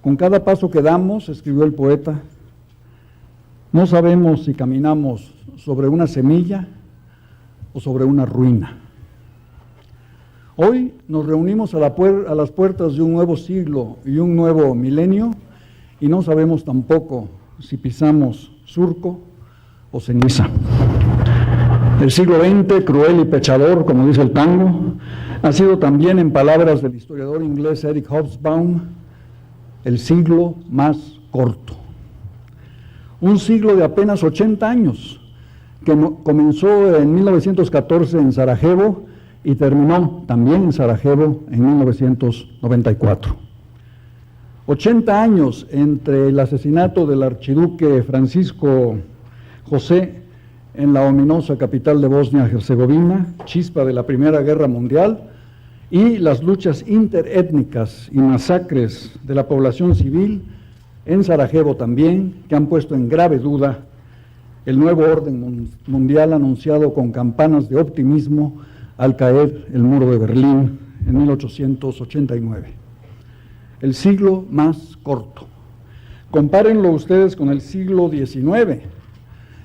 Con cada paso que damos, escribió el poeta, no sabemos si caminamos sobre una semilla o sobre una ruina. Hoy nos reunimos a las puertas de un nuevo siglo y un nuevo milenio y no sabemos tampoco si pisamos surco o ceniza. El siglo XX, cruel y pechador, como dice el tango, ha sido también, en palabras del historiador inglés Eric Hobsbawm, el siglo más corto. Un siglo de apenas 80 años, que comenzó en 1914 en Sarajevo y terminó también en Sarajevo en 1994. 80 años entre el asesinato del archiduque Francisco José en la ominosa capital de Bosnia-Herzegovina, chispa de la Primera Guerra Mundial, y las luchas interétnicas y masacres de la población civil en Sarajevo también, que han puesto en grave duda el nuevo orden mundial anunciado con campanas de optimismo al caer el muro de Berlín en 1889. El siglo más corto. Compárenlo ustedes con el siglo XIX,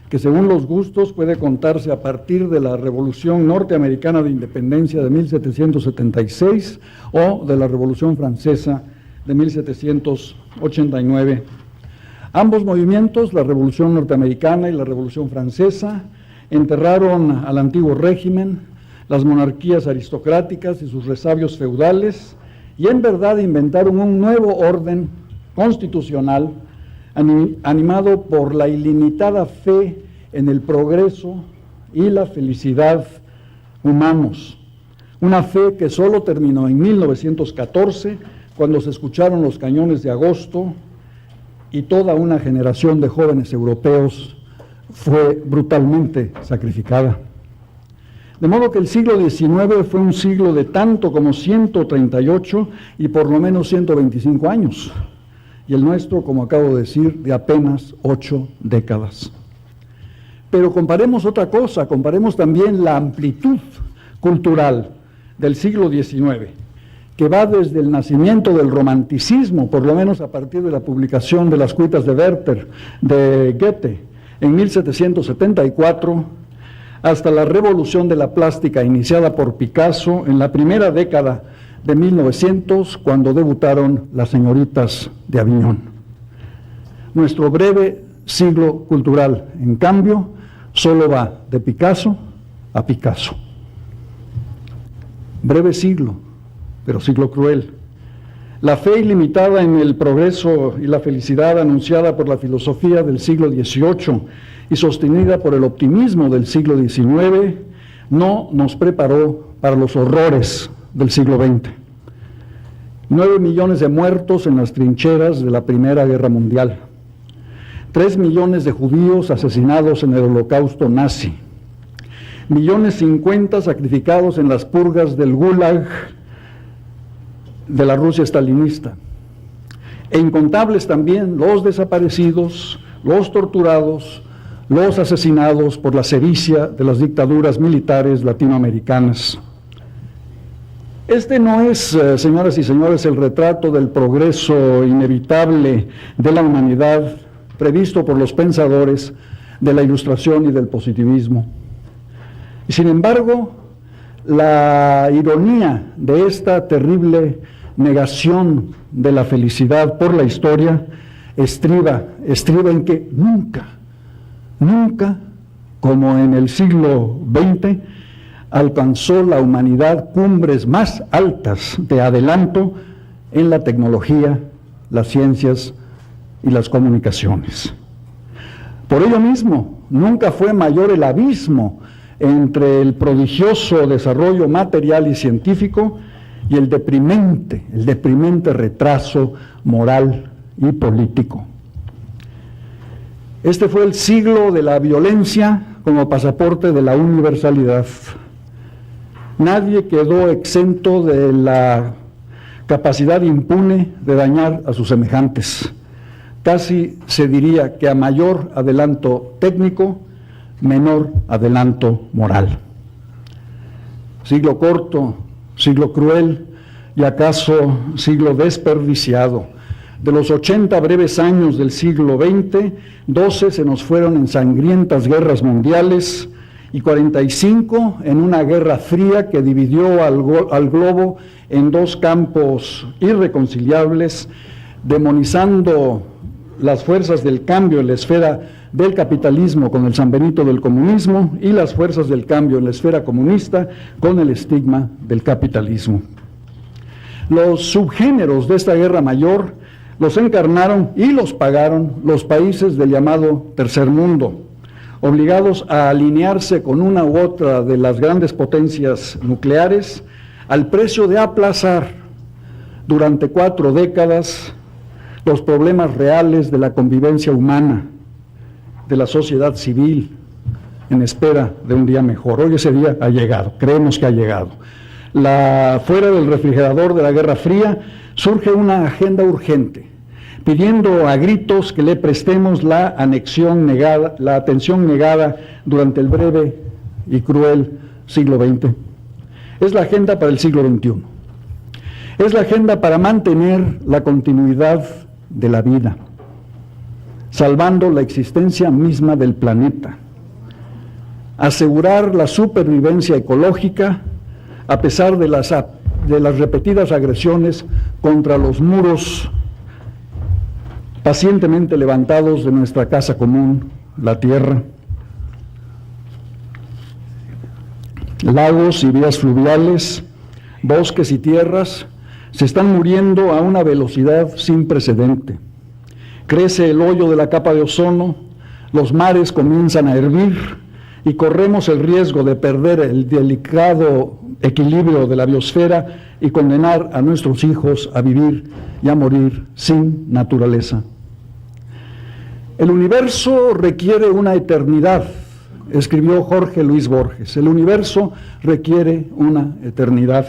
que según los gustos puede contarse a partir de la Revolución Norteamericana de Independencia de 1776 o de la Revolución Francesa de 1789. Ambos movimientos, la Revolución Norteamericana y la Revolución Francesa, enterraron al antiguo régimen, las monarquías aristocráticas y sus resabios feudales, y en verdad inventaron un nuevo orden constitucional animado por la ilimitada fe en el progreso y la felicidad humanos. Una fe que solo terminó en 1914, cuando se escucharon los cañones de agosto y toda una generación de jóvenes europeos fue brutalmente sacrificada. De modo que el siglo XIX fue un siglo de tanto como 138 y por lo menos 125 años. Y el nuestro, como acabo de decir, de apenas 8 décadas. Pero comparemos otra cosa, comparemos también la amplitud cultural del siglo XIX, que va desde el nacimiento del romanticismo, por lo menos a partir de la publicación de las Cuitas de Werther de Goethe en 1774, hasta la revolución de la plástica iniciada por Picasso en la primera década de 1900, cuando debutaron las señoritas de Aviñón. Nuestro breve siglo cultural, en cambio, solo va de Picasso a Picasso. Breve siglo, pero siglo cruel. La fe ilimitada en el progreso y la felicidad anunciada por la filosofía del siglo XVIII y sostenida por el optimismo del siglo XIX no nos preparó para los horrores del siglo XX. 9 millones de muertos en las trincheras de la Primera Guerra Mundial. 3 millones de judíos asesinados en el Holocausto nazi. 1,50 millones sacrificados en las purgas del Gulag de la Rusia estalinista. E incontables también los desaparecidos, los torturados, los asesinados por la sevicia de las dictaduras militares latinoamericanas. Este no es, señoras y señores, el retrato del progreso inevitable de la humanidad previsto por los pensadores de la Ilustración y del positivismo. Y sin embargo, la ironía de esta terrible negación de la felicidad por la historia estriba en que nunca, como en el siglo XX, alcanzó la humanidad cumbres más altas de adelanto en la tecnología, las ciencias y las comunicaciones. Por ello mismo, nunca fue mayor el abismo entre el prodigioso desarrollo material y científico y el deprimente retraso moral y político. Este fue el siglo de la violencia como pasaporte de la universalidad. Nadie quedó exento de la capacidad impune de dañar a sus semejantes. Casi se diría que a mayor adelanto técnico, menor adelanto moral. Siglo corto, siglo cruel y acaso siglo desperdiciado. De los 80 breves años del siglo XX, 12 se nos fueron en sangrientas guerras mundiales y 45 en una guerra fría que dividió al globo en dos campos irreconciliables, demonizando las fuerzas del cambio en la esfera del capitalismo con el San Benito del comunismo y las fuerzas del cambio en la esfera comunista con el estigma del capitalismo. Los subgéneros de esta guerra mayor los encarnaron y los pagaron los países del llamado Tercer Mundo, obligados a alinearse con una u otra de las grandes potencias nucleares al precio de aplazar durante 4 décadas los problemas reales de la convivencia humana, de la sociedad civil, en espera de un día mejor. Hoy ese día ha llegado, creemos que ha llegado. Fuera del refrigerador de la Guerra Fría surge una agenda urgente, pidiendo a gritos que le prestemos la atención negada durante el breve y cruel siglo XX. Es la agenda para el siglo XXI. Es la agenda para mantener la continuidad de la vida, salvando la existencia misma del planeta, asegurar la supervivencia ecológica a pesar de las repetidas agresiones contra los muros pacientemente levantados de nuestra casa común, la Tierra. Lagos y vías fluviales, bosques y tierras se están muriendo a una velocidad sin precedente. Crece el hoyo de la capa de ozono, los mares comienzan a hervir y corremos el riesgo de perder el delicado equilibrio de la biosfera y condenar a nuestros hijos a vivir y a morir sin naturaleza. El universo requiere una eternidad, escribió Jorge Luis Borges. El universo requiere una eternidad.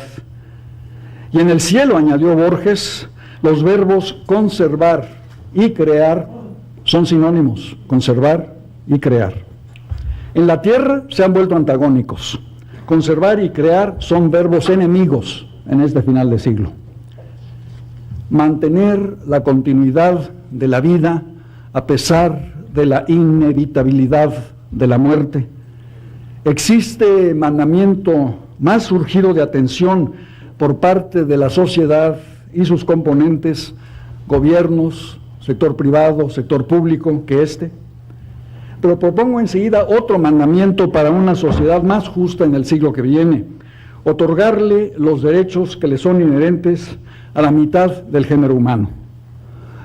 Y en el cielo, añadió Borges, los verbos conservar y crear son sinónimos, conservar y crear. En la tierra se han vuelto antagónicos. Conservar y crear son verbos enemigos en este final de siglo. Mantener la continuidad de la vida a pesar de la inevitabilidad de la muerte. Existe mandamiento más surgido de atención por parte de la sociedad y sus componentes, gobiernos, sector privado, sector público, que este. Pero propongo enseguida otro mandamiento para una sociedad más justa en el siglo que viene: otorgarle los derechos que le son inherentes a la mitad del género humano,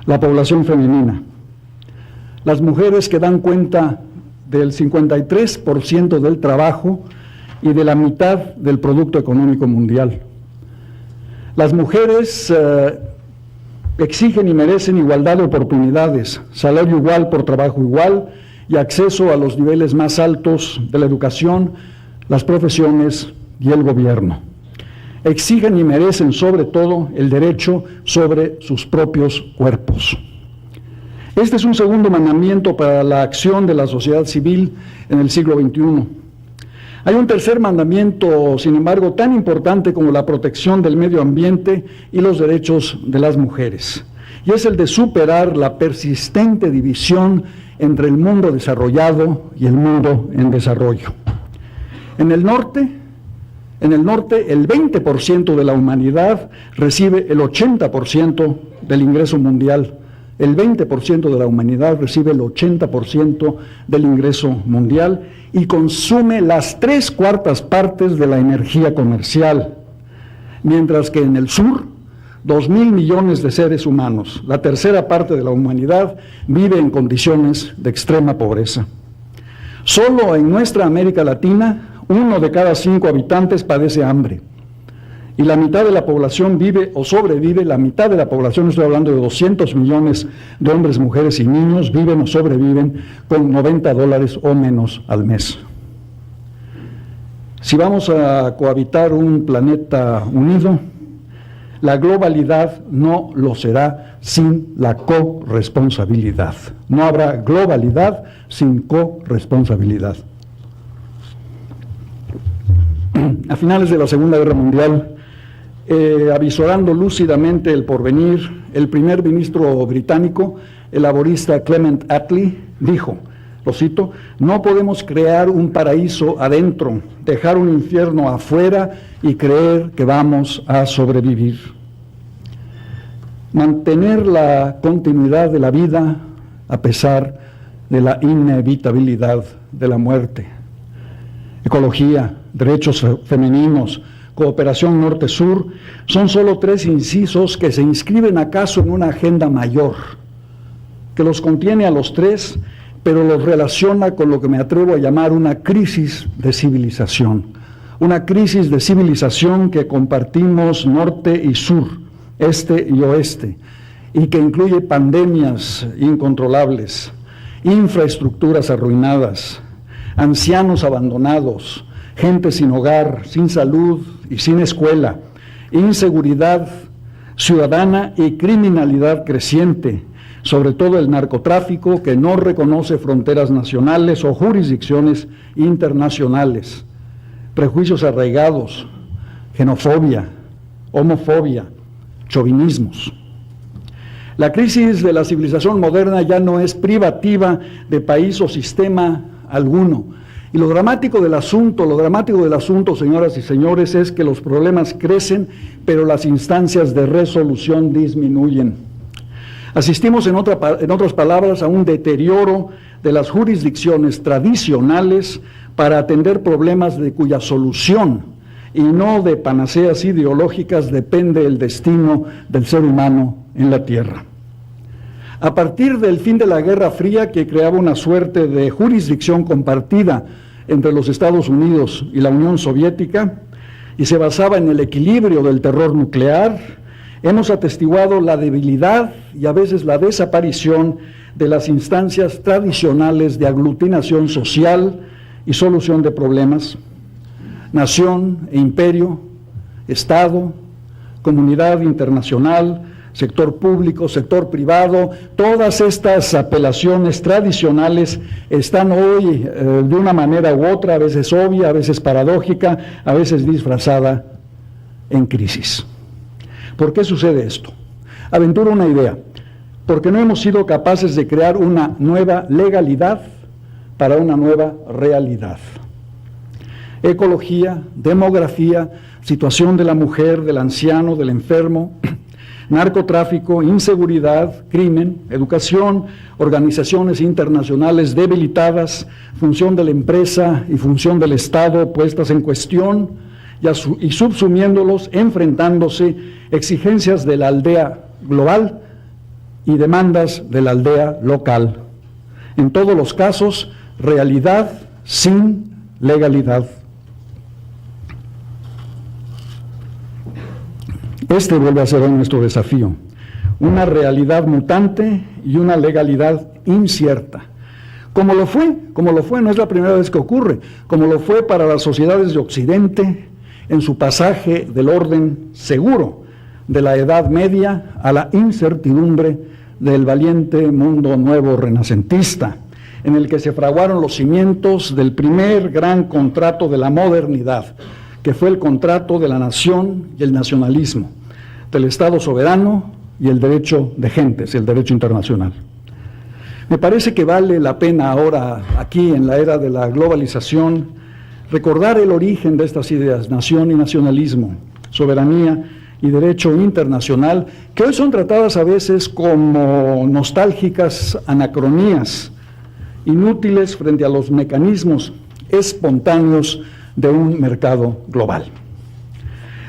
la población femenina. Las mujeres que dan cuenta del 53% del trabajo y de la mitad del Producto Económico Mundial. Las mujeres exigen y merecen igualdad de oportunidades, salario igual por trabajo igual y acceso a los niveles más altos de la educación, las profesiones y el gobierno. Exigen y merecen sobre todo el derecho sobre sus propios cuerpos. Este es un segundo mandamiento para la acción de la sociedad civil en el siglo XXI. Hay un tercer mandamiento, sin embargo, tan importante como la protección del medio ambiente y los derechos de las mujeres, y es el de superar la persistente división entre el mundo desarrollado y el mundo en desarrollo. En el norte, el 20% de la humanidad recibe el 80% del ingreso mundial. El 20% de la humanidad recibe el 80% del ingreso mundial y consume las 3/4 partes de la energía comercial, mientras que en el sur, 2.000 millones de seres humanos, la tercera parte de la humanidad, vive en condiciones de extrema pobreza. Solo en nuestra América Latina, 1 de cada 5 habitantes padece hambre. Y la mitad de la población vive o sobrevive, la mitad de la población, estoy hablando de 200 millones de hombres, mujeres y niños, viven o sobreviven con $90 o menos al mes. Si vamos a cohabitar un planeta unido, la globalidad no lo será sin la corresponsabilidad. No habrá globalidad sin corresponsabilidad. A finales de la Segunda Guerra Mundial, avisorando lúcidamente el porvenir, el primer ministro británico, el laborista Clement Attlee, dijo, lo cito, no podemos crear un paraíso adentro, dejar un infierno afuera y creer que vamos a sobrevivir. Mantener la continuidad de la vida a pesar de la inevitabilidad de la muerte. Ecología, derechos femeninos, cooperación norte-sur, son solo 3 incisos que se inscriben acaso en una agenda mayor, que los contiene a los 3, pero los relaciona con lo que me atrevo a llamar una crisis de civilización. Una crisis de civilización que compartimos norte y sur, este y oeste, y que incluye pandemias incontrolables, infraestructuras arruinadas, ancianos abandonados, gente sin hogar, sin salud y sin escuela, inseguridad ciudadana y criminalidad creciente, sobre todo el narcotráfico que no reconoce fronteras nacionales o jurisdicciones internacionales, prejuicios arraigados, xenofobia, homofobia, chauvinismos. La crisis de la civilización moderna ya no es privativa de país o sistema alguno. Y lo dramático del asunto, señoras y señores, es que los problemas crecen, pero las instancias de resolución disminuyen. Asistimos, en otras palabras, a un deterioro de las jurisdicciones tradicionales para atender problemas de cuya solución, y no de panaceas ideológicas, depende el destino del ser humano en la Tierra. A partir del fin de la Guerra Fría, que creaba una suerte de jurisdicción compartida entre los Estados Unidos y la Unión Soviética, y se basaba en el equilibrio del terror nuclear, hemos atestiguado la debilidad y a veces la desaparición de las instancias tradicionales de aglutinación social y solución de problemas. Nación e imperio, Estado, comunidad internacional, sector público, sector privado, todas estas apelaciones tradicionales están hoy de una manera u otra, a veces obvia, a veces paradójica, a veces disfrazada, en crisis. ¿Por qué sucede esto? Aventuro una idea. Porque no hemos sido capaces de crear una nueva legalidad para una nueva realidad. Ecología, demografía, situación de la mujer, del anciano, del enfermo, narcotráfico, inseguridad, crimen, educación, organizaciones internacionales debilitadas, función de la empresa y función del Estado puestas en cuestión y subsumiéndolos, enfrentándose exigencias de la aldea global y demandas de la aldea local. En todos los casos, realidad sin legalidad. Este vuelve a ser hoy nuestro desafío, una realidad mutante y una legalidad incierta. Como lo fue, no es la primera vez que ocurre, como lo fue para las sociedades de Occidente en su pasaje del orden seguro de la Edad Media a la incertidumbre del valiente mundo nuevo renacentista, en el que se fraguaron los cimientos del primer gran contrato de la modernidad, que fue el contrato de la nación y el nacionalismo, del Estado soberano y el derecho de gentes, el derecho internacional. Me parece que vale la pena ahora, aquí en la era de la globalización, recordar el origen de estas ideas, nación y nacionalismo, soberanía y derecho internacional, que hoy son tratadas a veces como nostálgicas anacronías, inútiles frente a los mecanismos espontáneos de un mercado global.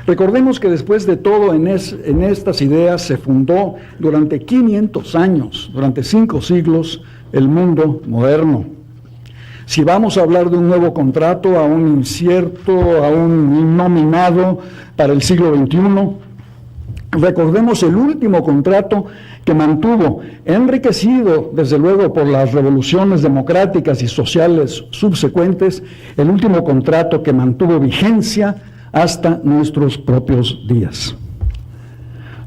Recordemos que después de todo en estas ideas se fundó durante 500 años, durante 5 siglos, el mundo moderno. Si vamos a hablar de un nuevo contrato, aún incierto, aún innominado para el siglo XXI, recordemos el último contrato que mantuvo, enriquecido desde luego por las revoluciones democráticas y sociales subsecuentes, el último contrato que mantuvo vigencia hasta nuestros propios días.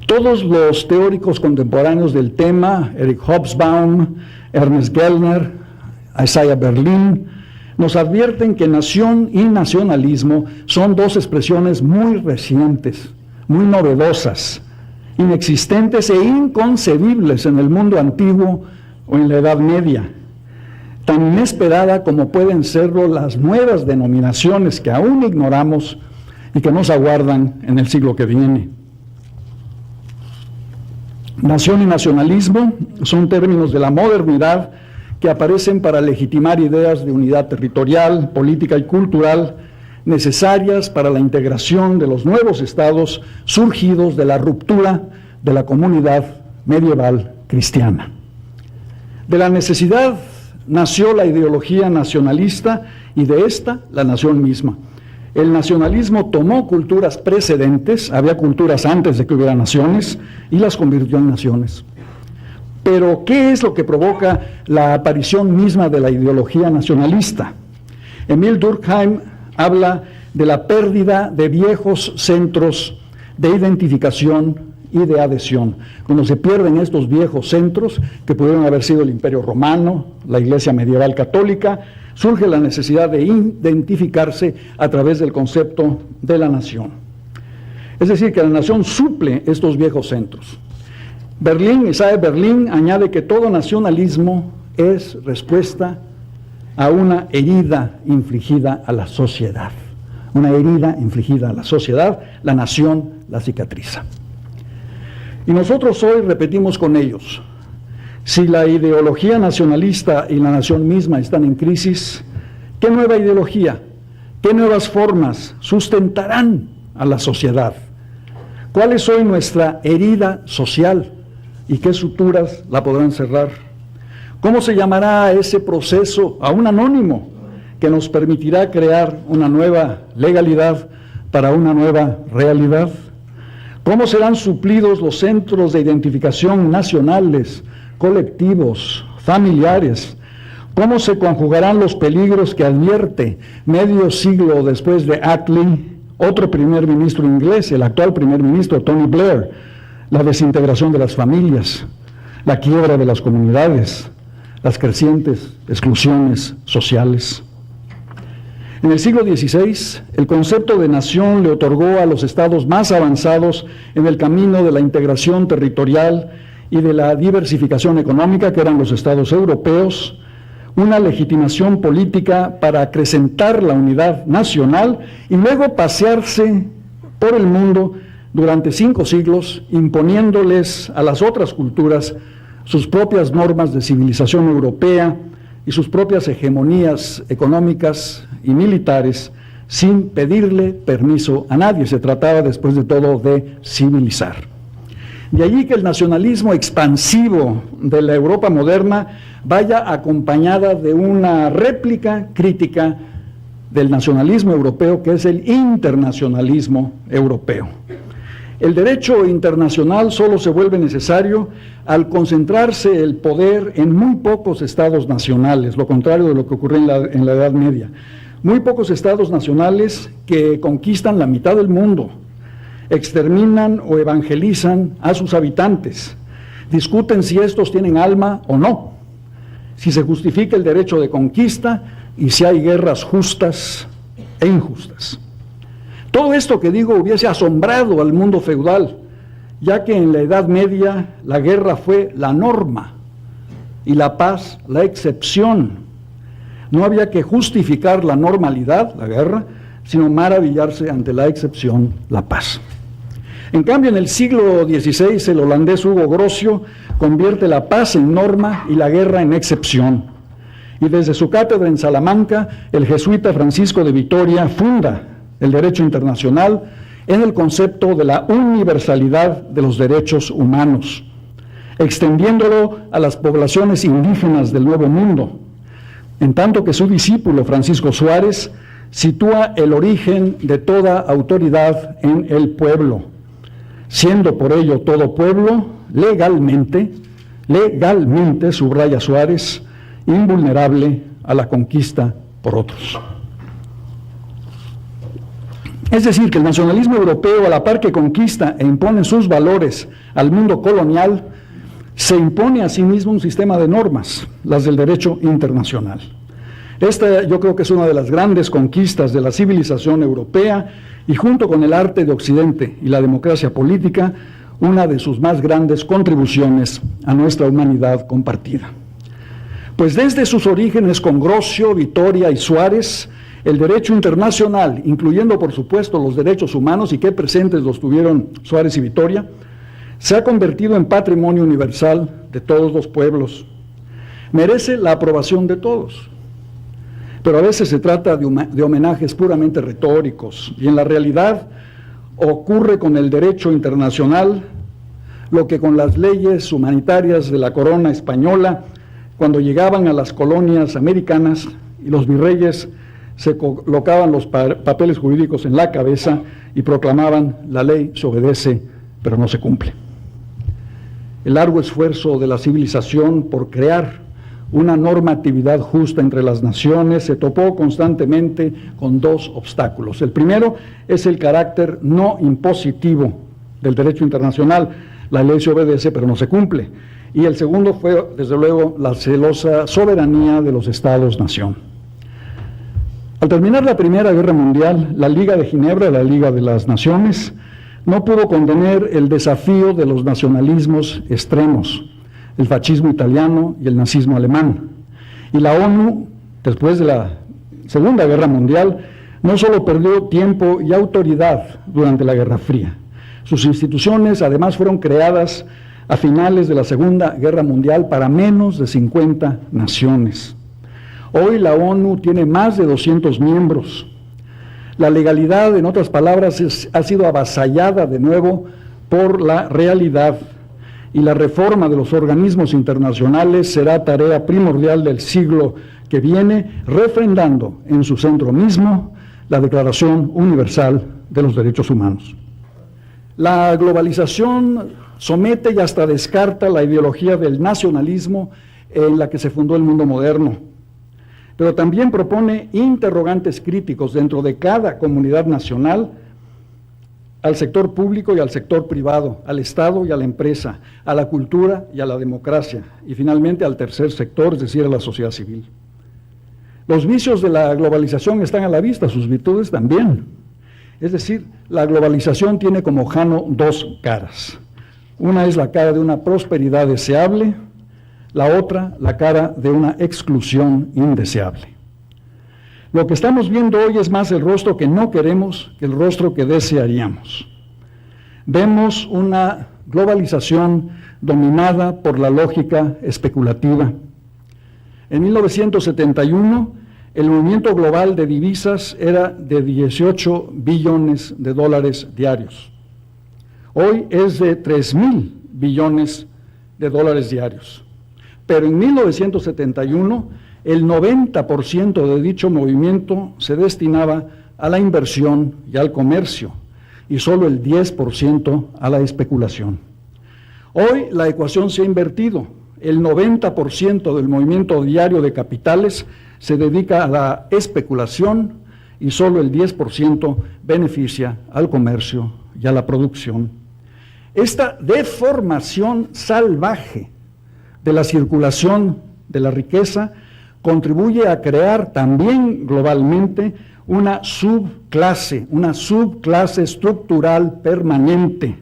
Todos los teóricos contemporáneos del tema, Eric Hobsbawm, Ernest Gellner, Isaiah Berlin, nos advierten que nación y nacionalismo son dos expresiones muy recientes muy novedosas, inexistentes e inconcebibles en el mundo antiguo o en la Edad Media, tan inesperada como pueden serlo las nuevas denominaciones que aún ignoramos y que nos aguardan en el siglo que viene. Nación y nacionalismo son términos de la modernidad que aparecen para legitimar ideas de unidad territorial, política y cultural necesarias para la integración de los nuevos estados surgidos de la ruptura de la comunidad medieval cristiana. De la necesidad nació la ideología nacionalista y de esta la nación misma. El nacionalismo tomó culturas precedentes, había culturas antes de que hubiera naciones, y las convirtió en naciones. Pero, ¿qué es lo que provoca la aparición misma de la ideología nacionalista? Emile Durkheim habla de la pérdida de viejos centros de identificación y de adhesión. Cuando se pierden estos viejos centros, que pudieron haber sido el Imperio Romano, la Iglesia medieval católica, surge la necesidad de identificarse a través del concepto de la nación. Es decir, que la nación suple estos viejos centros. Isaiah Berlin añade que todo nacionalismo es respuesta a una herida infligida a la sociedad. Una herida infligida a la sociedad, la nación la cicatriza. Y nosotros hoy repetimos con ellos: si la ideología nacionalista y la nación misma están en crisis, ¿qué nueva ideología, qué nuevas formas sustentarán a la sociedad? ¿Cuál es hoy nuestra herida social y qué suturas la podrán cerrar? ¿Cómo se llamará a ese proceso, a un anónimo que nos permitirá crear una nueva legalidad para una nueva realidad? ¿Cómo serán suplidos los centros de identificación nacionales, colectivos, familiares? ¿Cómo se conjugarán los peligros que advierte medio siglo después de Attlee otro primer ministro inglés, el actual primer ministro Tony Blair? La desintegración de las familias, la quiebra de las comunidades, las crecientes exclusiones sociales. En el siglo XVI, el concepto de nación le otorgó a los estados más avanzados en el camino de la integración territorial y de la diversificación económica, que eran los estados europeos, una legitimación política para acrecentar la unidad nacional y luego pasearse por el mundo durante 5 siglos, imponiéndoles a las otras culturas sus propias normas de civilización europea y sus propias hegemonías económicas y militares, sin pedirle permiso a nadie. Se trataba, después de todo, de civilizar. De allí que el nacionalismo expansivo de la Europa moderna vaya acompañada de una réplica crítica del nacionalismo europeo, que es el internacionalismo europeo. El derecho internacional solo se vuelve necesario al concentrarse el poder en muy pocos estados nacionales, lo contrario de lo que ocurrió en la Edad Media. Muy pocos estados nacionales que conquistan la mitad del mundo, exterminan o evangelizan a sus habitantes, discuten si estos tienen alma o no, si se justifica el derecho de conquista y si hay guerras justas e injustas. Todo esto que digo hubiese asombrado al mundo feudal, ya que en la Edad Media la guerra fue la norma y la paz la excepción. No había que justificar la normalidad, la guerra, sino maravillarse ante la excepción, la paz. En cambio, en el siglo XVI, el holandés Hugo Grocio convierte la paz en norma y la guerra en excepción. Y desde su cátedra en Salamanca, el jesuita Francisco de Vitoria funda el derecho internacional en el concepto de la universalidad de los derechos humanos, extendiéndolo a las poblaciones indígenas del Nuevo Mundo, en tanto que su discípulo Francisco Suárez sitúa el origen de toda autoridad en el pueblo, siendo por ello todo pueblo legalmente, subraya Suárez, invulnerable a la conquista por otros. Es decir, que el nacionalismo europeo, a la par que conquista e impone sus valores al mundo colonial, se impone a sí mismo un sistema de normas, las del derecho internacional. Esta yo creo que es una de las grandes conquistas de la civilización europea, y junto con el arte de Occidente y la democracia política, una de sus más grandes contribuciones a nuestra humanidad compartida. Pues desde sus orígenes con Grosio, Vitoria y Suárez, el derecho internacional, incluyendo por supuesto los derechos humanos, y qué presentes los tuvieron Suárez y Vitoria, se ha convertido en patrimonio universal de todos los pueblos. Merece la aprobación de todos, pero a veces se trata de homenajes puramente retóricos, y en la realidad ocurre con el derecho internacional lo que con las leyes humanitarias de la corona española, cuando llegaban a las colonias americanas y los virreyes se colocaban los papeles jurídicos en la cabeza y proclamaban: la ley se obedece, pero no se cumple. El largo esfuerzo de la civilización por crear una normatividad justa entre las naciones se topó constantemente con dos obstáculos. El primero es el carácter no impositivo del derecho internacional: la ley se obedece, pero no se cumple. Y el segundo fue, desde luego, la celosa soberanía de los Estados-nación. Al terminar la Primera Guerra Mundial, la Liga de Ginebra, la Liga de las Naciones, no pudo contener el desafío de los nacionalismos extremos, el fascismo italiano y el nazismo alemán. Y la ONU, después de la Segunda Guerra Mundial, no solo perdió tiempo y autoridad durante la Guerra Fría. Sus instituciones, además, fueron creadas a finales de la Segunda Guerra Mundial para menos de 50 naciones. Hoy la ONU tiene más de 200 miembros. La legalidad, en otras palabras, ha sido avasallada de nuevo por la realidad, y la reforma de los organismos internacionales será tarea primordial del siglo que viene, refrendando en su centro mismo la Declaración Universal de los Derechos Humanos. La globalización somete y hasta descarta la ideología del nacionalismo en la que se fundó el mundo moderno, pero también propone interrogantes críticos dentro de cada comunidad nacional al sector público y al sector privado, al Estado y a la empresa, a la cultura y a la democracia, y finalmente al tercer sector, es decir, a la sociedad civil. Los vicios de la globalización están a la vista, sus virtudes también. Es decir, la globalización tiene como jano dos caras. Una es la cara de una prosperidad deseable, la otra la cara de una exclusión indeseable. Lo que estamos viendo hoy es más el rostro que no queremos que el rostro que desearíamos. Vemos una globalización dominada por la lógica especulativa. En 1971, el movimiento global de divisas era de 18 billones de dólares diarios. Hoy es de 3.000 billones de dólares diarios. Pero en 1971, el 90% de dicho movimiento se destinaba a la inversión y al comercio, y solo el 10% a la especulación. Hoy la ecuación se ha invertido. El 90% del movimiento diario de capitales se dedica a la especulación y solo el 10% beneficia al comercio y a la producción. Esta deformación salvaje de la circulación de la riqueza contribuye a crear también globalmente una subclase estructural permanente,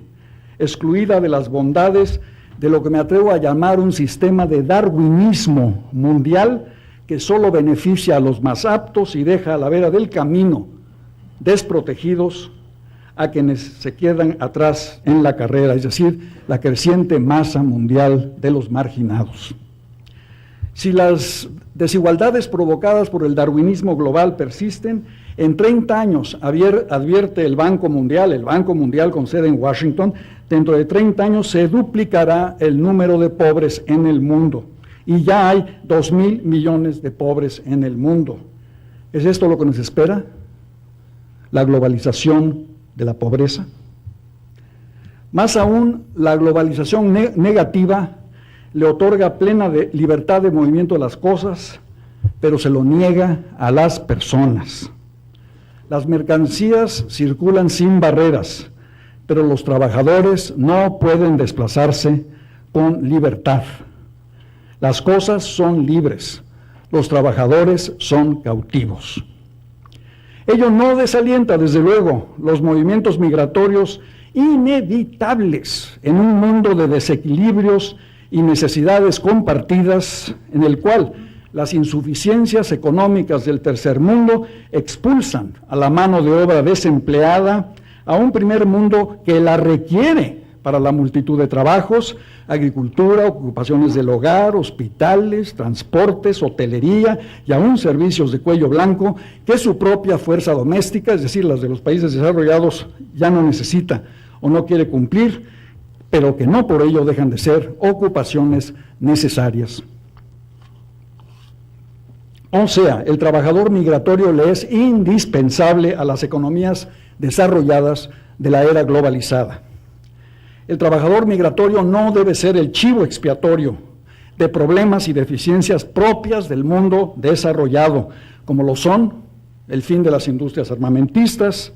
excluida de las bondades de lo que me atrevo a llamar un sistema de darwinismo mundial que solo beneficia a los más aptos y deja a la vera del camino desprotegidos a quienes se quedan atrás en la carrera, es decir, la creciente masa mundial de los marginados. Si las desigualdades provocadas por el darwinismo global persisten, en 30 años, advierte el Banco Mundial con sede en Washington, dentro de 30 años se duplicará el número de pobres en el mundo. Y ya hay 2.000 millones de pobres en el mundo. ¿Es esto lo que nos espera? ¿La globalización de la pobreza? Más aún, la globalización negativa le otorga plena libertad de movimiento de las cosas, pero se lo niega a las personas. Las mercancías circulan sin barreras, pero los trabajadores no pueden desplazarse con libertad. Las cosas son libres, los trabajadores son cautivos. Ello no desalienta, desde luego, los movimientos migratorios inevitables en un mundo de desequilibrios y necesidades compartidas, en el cual las insuficiencias económicas del tercer mundo expulsan a la mano de obra desempleada a un primer mundo que la requiere para la multitud de trabajos: agricultura, ocupaciones del hogar, hospitales, transportes, hotelería y aún servicios de cuello blanco que su propia fuerza doméstica, es decir, las de los países desarrollados, ya no necesita o no quiere cumplir, pero que no por ello dejan de ser ocupaciones necesarias. O sea, el trabajador migratorio le es indispensable a las economías desarrolladas de la era globalizada. El trabajador migratorio no debe ser el chivo expiatorio de problemas y deficiencias propias del mundo desarrollado, como lo son el fin de las industrias armamentistas,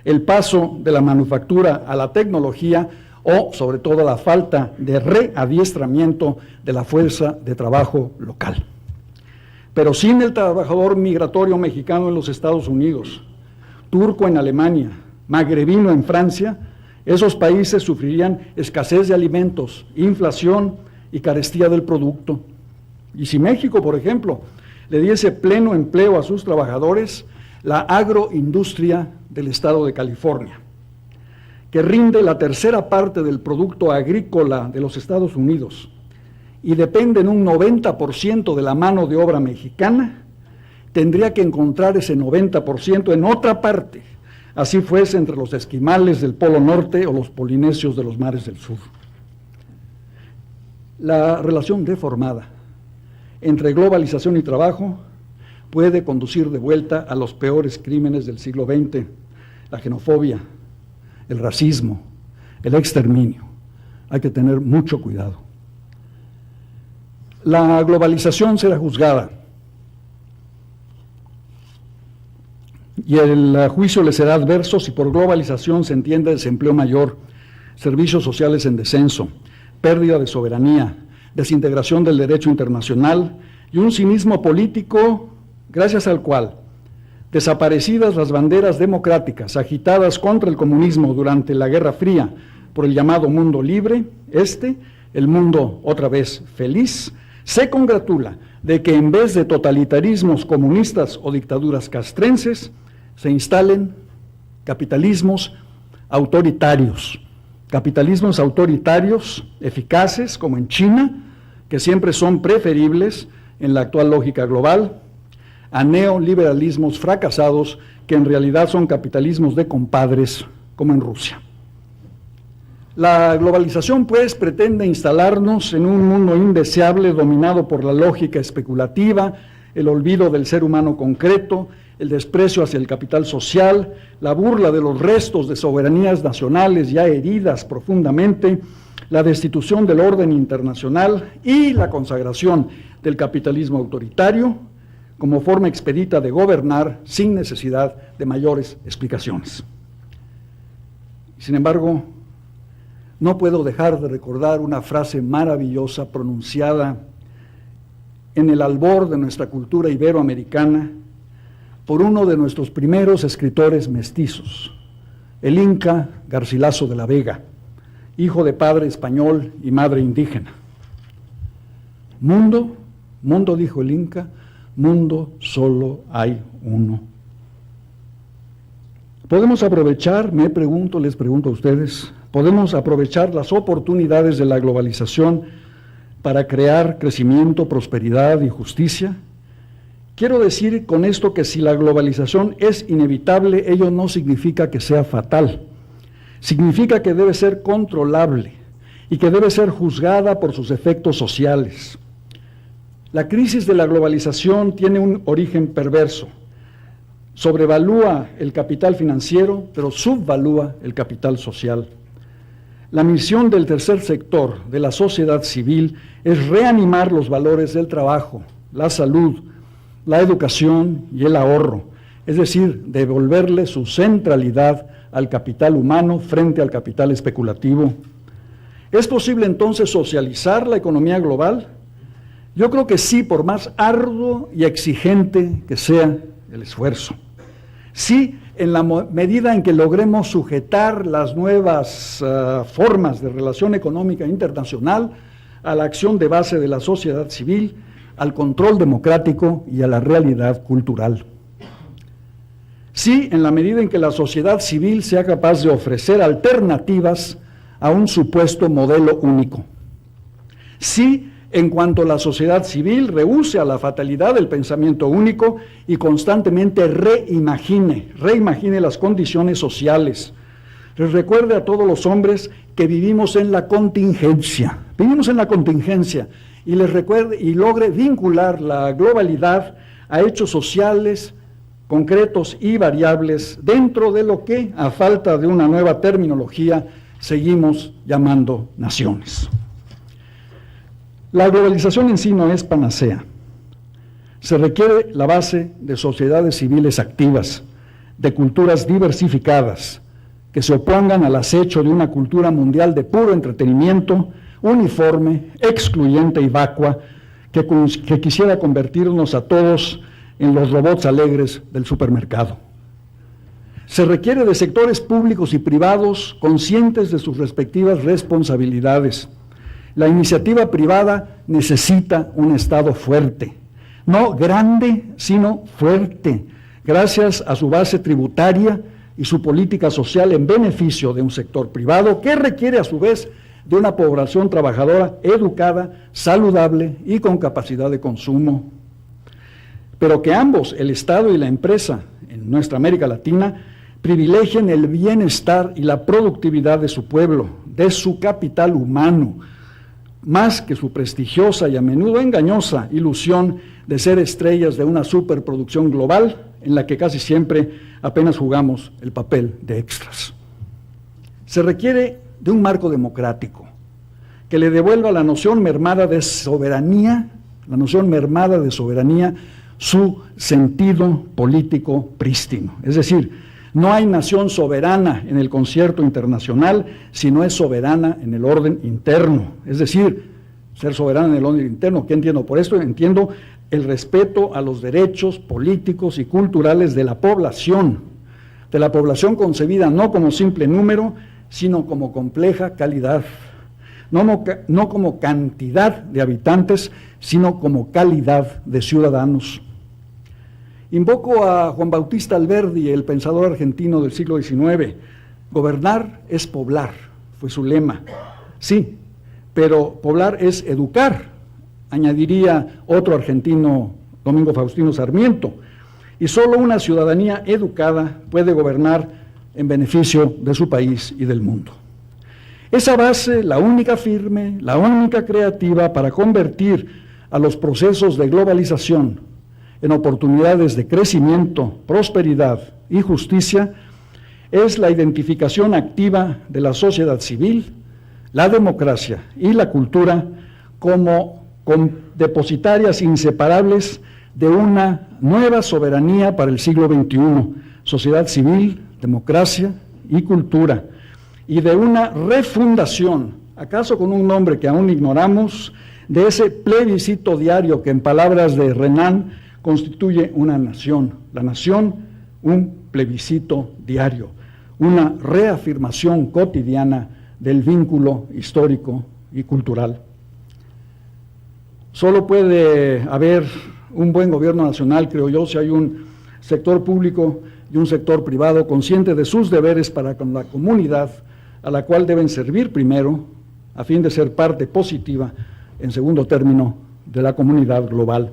el paso de la manufactura a la tecnología o, sobre todo, la falta de readiestramiento de la fuerza de trabajo local. Pero sin el trabajador migratorio mexicano en los Estados Unidos, turco en Alemania, magrebino en Francia, esos países sufrirían escasez de alimentos, inflación y carestía del producto. Y si México, por ejemplo, le diese pleno empleo a sus trabajadores, la agroindustria del estado de California, que rinde la tercera parte del producto agrícola de los Estados Unidos y depende en un 90% de la mano de obra mexicana, tendría que encontrar ese 90% en otra parte, así fuese entre los esquimales del Polo Norte o los polinesios de los mares del sur. La relación deformada entre globalización y trabajo puede conducir de vuelta a los peores crímenes del siglo XX, la xenofobia, el racismo, el exterminio. Hay que tener mucho cuidado. La globalización será juzgada y el juicio le será adverso si por globalización se entiende desempleo mayor, servicios sociales en descenso, pérdida de soberanía, desintegración del derecho internacional y un cinismo político gracias al cual, desaparecidas las banderas democráticas agitadas contra el comunismo durante la Guerra Fría por el llamado mundo libre, el mundo otra vez feliz, se congratula de que en vez de totalitarismos comunistas o dictaduras castrenses, se instalen capitalismos autoritarios eficaces, como en China, que siempre son preferibles en la actual lógica global, a neoliberalismos fracasados que en realidad son capitalismos de compadres, como en Rusia. La globalización, pues, pretende instalarnos en un mundo indeseable dominado por la lógica especulativa, el olvido del ser humano concreto, el desprecio hacia el capital social, la burla de los restos de soberanías nacionales ya heridas profundamente, la destitución del orden internacional y la consagración del capitalismo autoritario como forma expedita de gobernar sin necesidad de mayores explicaciones. Sin embargo, no puedo dejar de recordar una frase maravillosa pronunciada en el albor de nuestra cultura iberoamericana por uno de nuestros primeros escritores mestizos, el Inca Garcilaso de la Vega, hijo de padre español y madre indígena. Mundo, dijo el Inca, mundo solo hay uno. ¿Podemos aprovechar, les pregunto a ustedes, podemos aprovechar las oportunidades de la globalización para crear crecimiento, prosperidad y justicia? Quiero decir con esto que si la globalización es inevitable, ello no significa que sea fatal. Significa que debe ser controlable y que debe ser juzgada por sus efectos sociales. La crisis de la globalización tiene un origen perverso. Sobrevalúa el capital financiero, pero subvalúa el capital social. La misión del tercer sector, de la sociedad civil, es reanimar los valores del trabajo, la salud, la educación y el ahorro, es decir, devolverle su centralidad al capital humano frente al capital especulativo. ¿Es posible entonces socializar la economía global? Yo creo que sí, por más arduo y exigente que sea el esfuerzo. Sí, en la medida en que logremos sujetar las nuevas formas de relación económica internacional a la acción de base de la sociedad civil, al control democrático y a la realidad cultural. Sí, en la medida en que la sociedad civil sea capaz de ofrecer alternativas a un supuesto modelo único. Sí, en cuanto la sociedad civil rehúse a la fatalidad del pensamiento único y constantemente reimagine las condiciones sociales. Les recuerde a todos los hombres que vivimos en la contingencia, y les recuerde y logre vincular la globalidad a hechos sociales concretos y variables dentro de lo que, a falta de una nueva terminología, seguimos llamando naciones. La globalización en sí no es panacea. Se requiere la base de sociedades civiles activas, de culturas diversificadas, que se opongan al acecho de una cultura mundial de puro entretenimiento, uniforme, excluyente y vacua, que quisiera convertirnos a todos en los robots alegres del supermercado. Se requiere de sectores públicos y privados conscientes de sus respectivas responsabilidades. La iniciativa privada necesita un Estado fuerte, no grande, sino fuerte, gracias a su base tributaria y su política social en beneficio de un sector privado que requiere a su vez de una población trabajadora educada, saludable y con capacidad de consumo. Pero que ambos, el Estado y la empresa, en nuestra América Latina, privilegien el bienestar y la productividad de su pueblo, de su capital humano, más que su prestigiosa y a menudo engañosa ilusión de ser estrellas de una superproducción global en la que casi siempre apenas jugamos el papel de extras. Se requiere de un marco democrático que le devuelva la noción mermada de soberanía, su sentido político prístino. Es decir, no hay nación soberana en el concierto internacional si no es soberana en el orden interno. Es decir, ser soberana en el orden interno, ¿qué entiendo por esto? Entiendo el respeto a los derechos políticos y culturales de la población concebida no como simple número, sino como compleja calidad. No como cantidad de habitantes, sino como calidad de ciudadanos. Invoco a Juan Bautista Alberdi, el pensador argentino del siglo XIX. Gobernar es poblar, fue su lema. Sí, pero poblar es educar, añadiría otro argentino, Domingo Faustino Sarmiento. Y solo una ciudadanía educada puede gobernar en beneficio de su país y del mundo. Esa base, la única firme, la única creativa para convertir a los procesos de globalización en oportunidades de crecimiento, prosperidad y justicia, es la identificación activa de la sociedad civil, la democracia y la cultura como depositarias inseparables de una nueva soberanía para el siglo XXI, sociedad civil, democracia y cultura, y de una refundación, acaso con un nombre que aún ignoramos, de ese plebiscito diario que en palabras de Renan constituye una nación. La nación, un plebiscito diario, una reafirmación cotidiana del vínculo histórico y cultural. Solo puede haber un buen gobierno nacional, creo yo, si hay un sector público y un sector privado consciente de sus deberes para con la comunidad a la cual deben servir primero, a fin de ser parte positiva, en segundo término, de la comunidad global.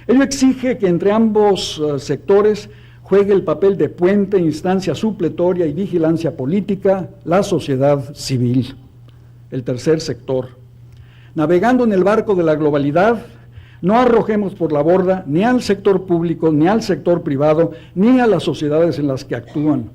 Ello exige que entre ambos sectores juegue el papel de puente, instancia supletoria y vigilancia política la sociedad civil, el tercer sector. Navegando en el barco de la globalidad, no arrojemos por la borda ni al sector público, ni al sector privado, ni a las sociedades en las que actúan.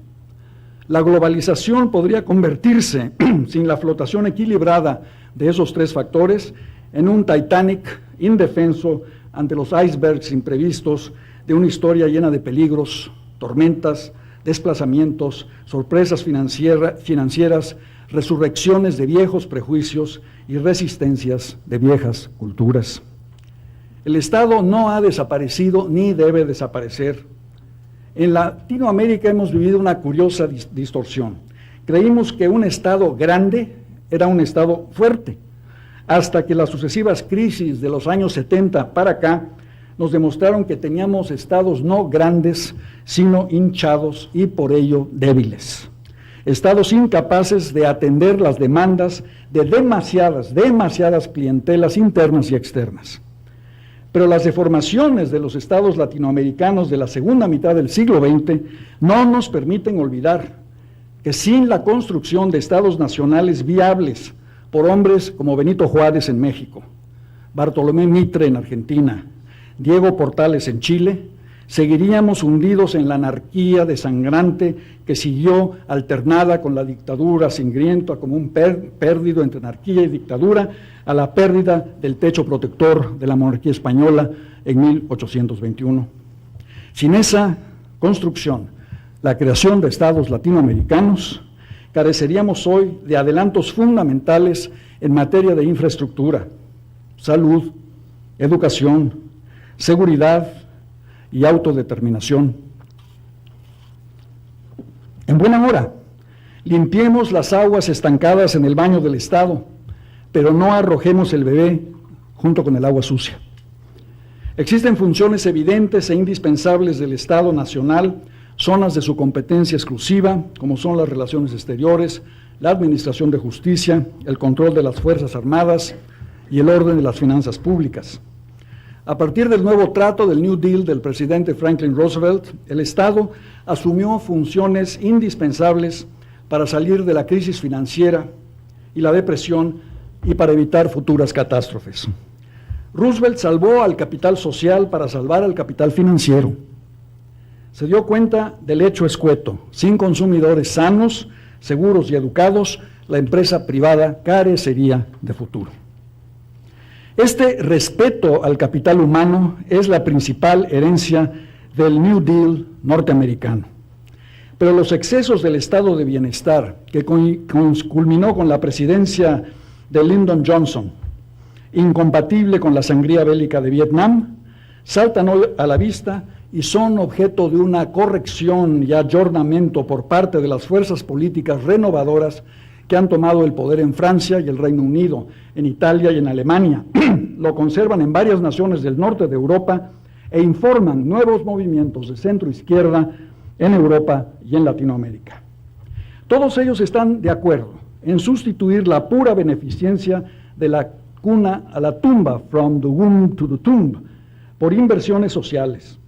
La globalización podría convertirse, sin la flotación equilibrada de esos tres factores, en un Titanic indefenso ante los icebergs imprevistos de una historia llena de peligros, tormentas, desplazamientos, sorpresas financieras, resurrecciones de viejos prejuicios y resistencias de viejas culturas. El Estado no ha desaparecido ni debe desaparecer. En Latinoamérica hemos vivido una curiosa distorsión. Creímos que un Estado grande era un Estado fuerte, hasta que las sucesivas crisis de los años 70 para acá nos demostraron que teníamos estados no grandes, sino hinchados y por ello débiles. Estados incapaces de atender las demandas de demasiadas clientelas internas y externas. Pero las deformaciones de los estados latinoamericanos de la segunda mitad del siglo XX no nos permiten olvidar que sin la construcción de estados nacionales viables por hombres como Benito Juárez en México, Bartolomé Mitre en Argentina, Diego Portales en Chile, seguiríamos hundidos en la anarquía desangrante que siguió alternada con la dictadura sangrienta como un pérdido entre anarquía y dictadura a la pérdida del techo protector de la monarquía española en 1821. Sin esa construcción, la creación de estados latinoamericanos, careceríamos hoy de adelantos fundamentales en materia de infraestructura, salud, educación, seguridad y autodeterminación. En buena hora, limpiemos las aguas estancadas en el baño del Estado, pero no arrojemos el bebé junto con el agua sucia. Existen funciones evidentes e indispensables del Estado nacional, zonas de su competencia exclusiva, como son las relaciones exteriores, la administración de justicia, el control de las Fuerzas Armadas y el orden de las finanzas públicas. A partir del nuevo trato del New Deal del presidente Franklin Roosevelt, el Estado asumió funciones indispensables para salir de la crisis financiera y la depresión y para evitar futuras catástrofes. Roosevelt salvó al capital social para salvar al capital financiero. Se dio cuenta del hecho escueto: sin consumidores sanos, seguros y educados, la empresa privada carecería de futuro. Este respeto al capital humano es la principal herencia del New Deal norteamericano. Pero los excesos del estado de bienestar, que culminó con la presidencia de Lyndon Johnson, incompatible con la sangría bélica de Vietnam, saltan hoy a la vista y son objeto de una corrección y ayornamiento por parte de las fuerzas políticas renovadoras que han tomado el poder en Francia y el Reino Unido, en Italia y en Alemania, lo conservan en varias naciones del norte de Europa e informan nuevos movimientos de centro-izquierda en Europa y en Latinoamérica. Todos ellos están de acuerdo en sustituir la pura beneficencia de la cuna a la tumba, from the womb to the tomb, por inversiones sociales,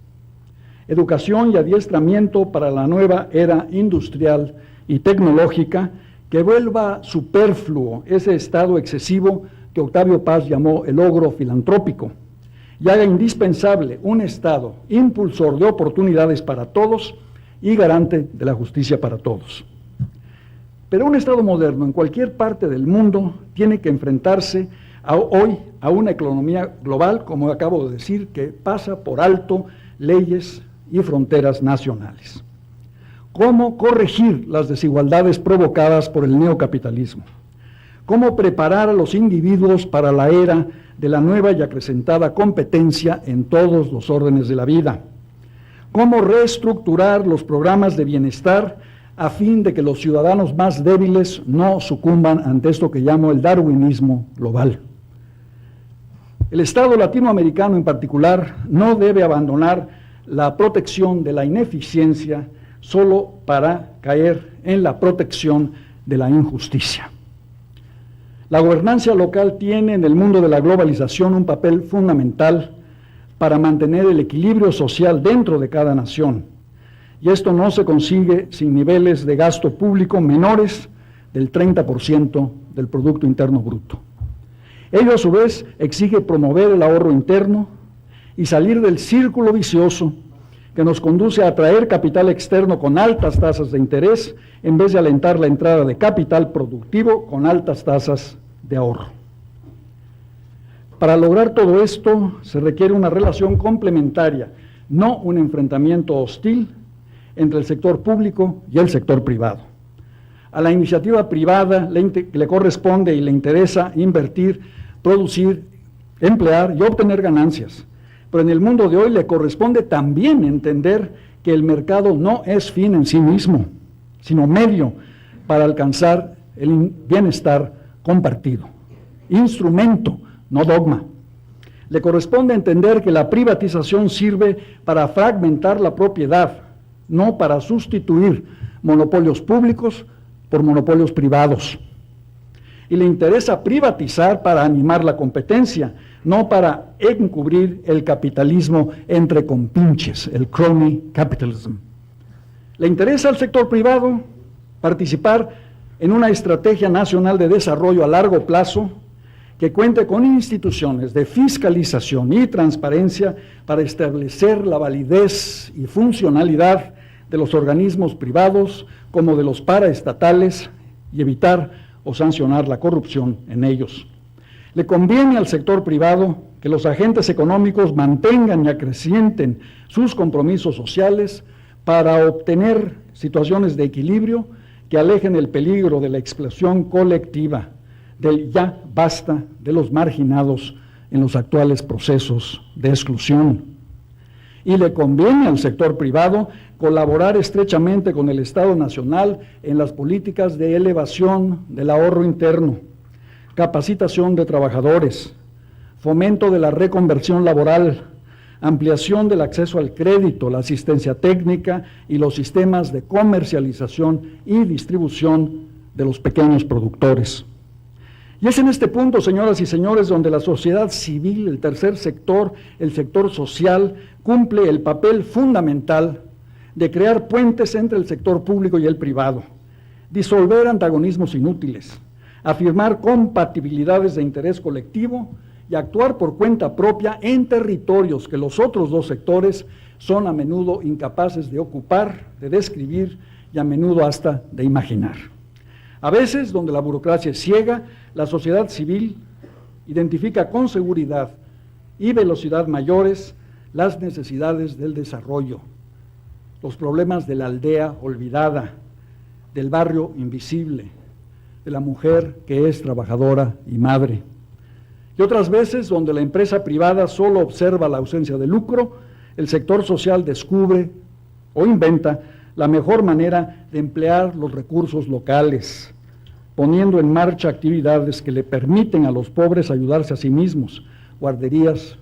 educación y adiestramiento para la nueva era industrial y tecnológica que vuelva superfluo ese estado excesivo que Octavio Paz llamó el ogro filantrópico y haga indispensable un Estado impulsor de oportunidades para todos y garante de la justicia para todos. Pero un Estado moderno en cualquier parte del mundo tiene que enfrentarse hoy a una economía global, como acabo de decir, que pasa por alto leyes y fronteras nacionales. ¿Cómo corregir las desigualdades provocadas por el neocapitalismo? ¿Cómo preparar a los individuos para la era de la nueva y acrecentada competencia en todos los órdenes de la vida? ¿Cómo reestructurar los programas de bienestar a fin de que los ciudadanos más débiles no sucumban ante esto que llamo el darwinismo global? El Estado latinoamericano en particular no debe abandonar la protección de la ineficiencia solo para caer en la protección de la injusticia. La gobernanza local tiene en el mundo de la globalización un papel fundamental para mantener el equilibrio social dentro de cada nación, y esto no se consigue sin niveles de gasto público menores del 30% del Producto Interno Bruto. Ello a su vez exige promover el ahorro interno y salir del círculo vicioso que nos conduce a atraer capital externo con altas tasas de interés en vez de alentar la entrada de capital productivo con altas tasas de ahorro. Para lograr todo esto se requiere una relación complementaria, no un enfrentamiento hostil entre el sector público y el sector privado. A la iniciativa privada le corresponde y le interesa invertir, producir, emplear y obtener ganancias. Pero en el mundo de hoy le corresponde también entender que el mercado no es fin en sí mismo, sino medio para alcanzar el bienestar compartido. Instrumento, no dogma. Le corresponde entender que la privatización sirve para fragmentar la propiedad, no para sustituir monopolios públicos por monopolios privados. Y le interesa privatizar para animar la competencia, no para encubrir el capitalismo entre compinches, el crony capitalism. Le interesa al sector privado participar en una estrategia nacional de desarrollo a largo plazo que cuente con instituciones de fiscalización y transparencia para establecer la validez y funcionalidad de los organismos privados como de los paraestatales y evitar o sancionar la corrupción en ellos. Le conviene al sector privado que los agentes económicos mantengan y acrecienten sus compromisos sociales para obtener situaciones de equilibrio que alejen el peligro de la explotación colectiva, del ya basta de los marginados en los actuales procesos de exclusión. Y le conviene al sector privado colaborar estrechamente con el Estado Nacional en las políticas de elevación del ahorro interno, capacitación de trabajadores, fomento de la reconversión laboral, ampliación del acceso al crédito, la asistencia técnica y los sistemas de comercialización y distribución de los pequeños productores. Y es en este punto, señoras y señores, donde la sociedad civil, el tercer sector, el sector social, cumple el papel fundamental de crear puentes entre el sector público y el privado, disolver antagonismos inútiles, afirmar compatibilidades de interés colectivo y actuar por cuenta propia en territorios que los otros dos sectores son a menudo incapaces de ocupar, de describir y a menudo hasta de imaginar. A veces, donde la burocracia es ciega, la sociedad civil identifica con seguridad y velocidad mayores las necesidades del desarrollo, los problemas de la aldea olvidada, del barrio invisible, de la mujer que es trabajadora y madre. Y otras veces, donde la empresa privada solo observa la ausencia de lucro, el sector social descubre o inventa la mejor manera de emplear los recursos locales, poniendo en marcha actividades que le permiten a los pobres ayudarse a sí mismos, guarderías,